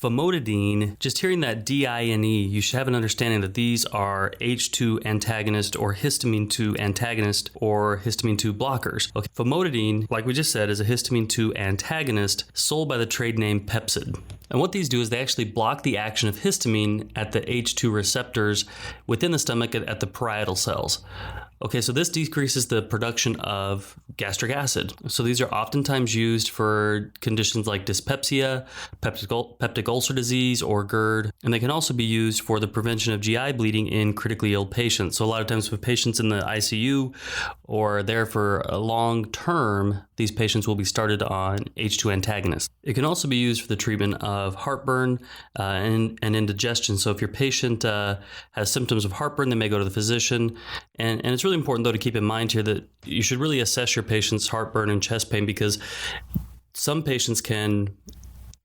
Famotidine, just hearing that DINE, you should have an understanding that these are H2 antagonist or histamine 2 antagonist or histamine 2 blockers. Okay, Famotidine, like we just said, is a histamine 2 antagonist sold by the trade name Pepcid. And what these do is they actually block the action of histamine at the H2 receptors within the stomach at the parietal cells. Okay, so this decreases the production of gastric acid. So these are oftentimes used for conditions like dyspepsia, peptic ulcer disease, or GERD. And they can also be used for the prevention of GI bleeding in critically ill patients. So a lot of times with patients in the ICU or there for a long term, these patients will be started on H2 antagonists. It can also be used for the treatment of heartburn and indigestion. So if your patient has symptoms of heartburn, they may go to the physician. And it's really important, though, to keep in mind here that you should really assess your patient's heartburn and chest pain, because some patients can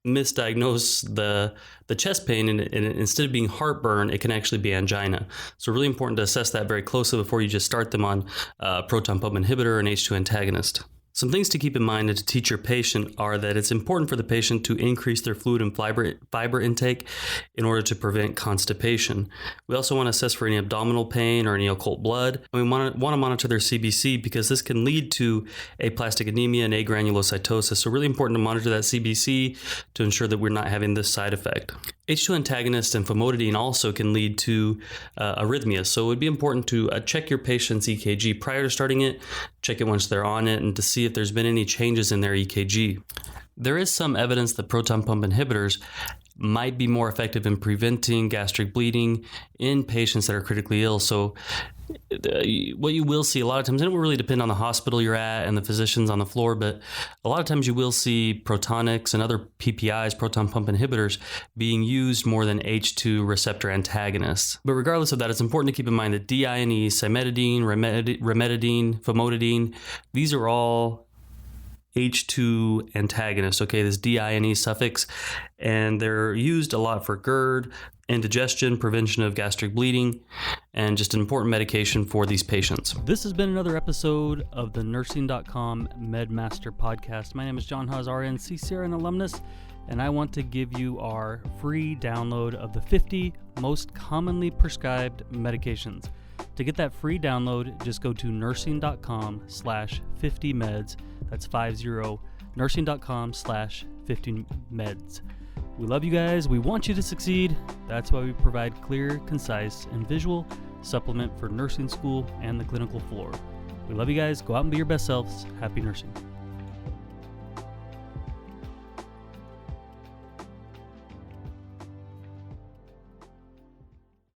misdiagnose the chest pain, and instead of being heartburn, it can actually be angina. So really important to assess that very closely before you just start them on proton pump inhibitor or an H2 antagonist. Some things to keep in mind and to teach your patient are that it's important for the patient to increase their fluid and fiber intake in order to prevent constipation. We also want to assess for any abdominal pain or any occult blood. And we want to monitor their CBC, because this can lead to aplastic anemia and agranulocytosis. So really important to monitor that CBC to ensure that we're not having this side effect. H2 antagonists and famotidine also can lead to arrhythmias. So it would be important to check your patient's EKG prior to starting it, check it once they're on it, and to see if there's been any changes in their EKG. There is some evidence that proton pump inhibitors might be more effective in preventing gastric bleeding in patients that are critically ill. So what you will see a lot of times, and it will really depend on the hospital you're at and the physicians on the floor, but a lot of times you will see protonics and other PPIs, proton pump inhibitors, being used more than H2 receptor antagonists. But regardless of that, it's important to keep in mind that DINE, cimetidine, remetidine, famotidine, these are all H2 antagonists, okay, this DINE suffix, and they're used a lot for GERD, indigestion, prevention of gastric bleeding, and just an important medication for these patients. This has been another episode of the Nursing.com MedMaster podcast. My name is John Haas, RN, CCRN alumnus, and I want to give you our free download of the 50 most commonly prescribed medications. To get that free download, just go to nursing.com/50meds. That's 50, nursing.com/50meds. We love you guys. We want you to succeed. That's why we provide clear, concise, and visual supplement for nursing school and the clinical floor. We love you guys. Go out and be your best selves. Happy nursing.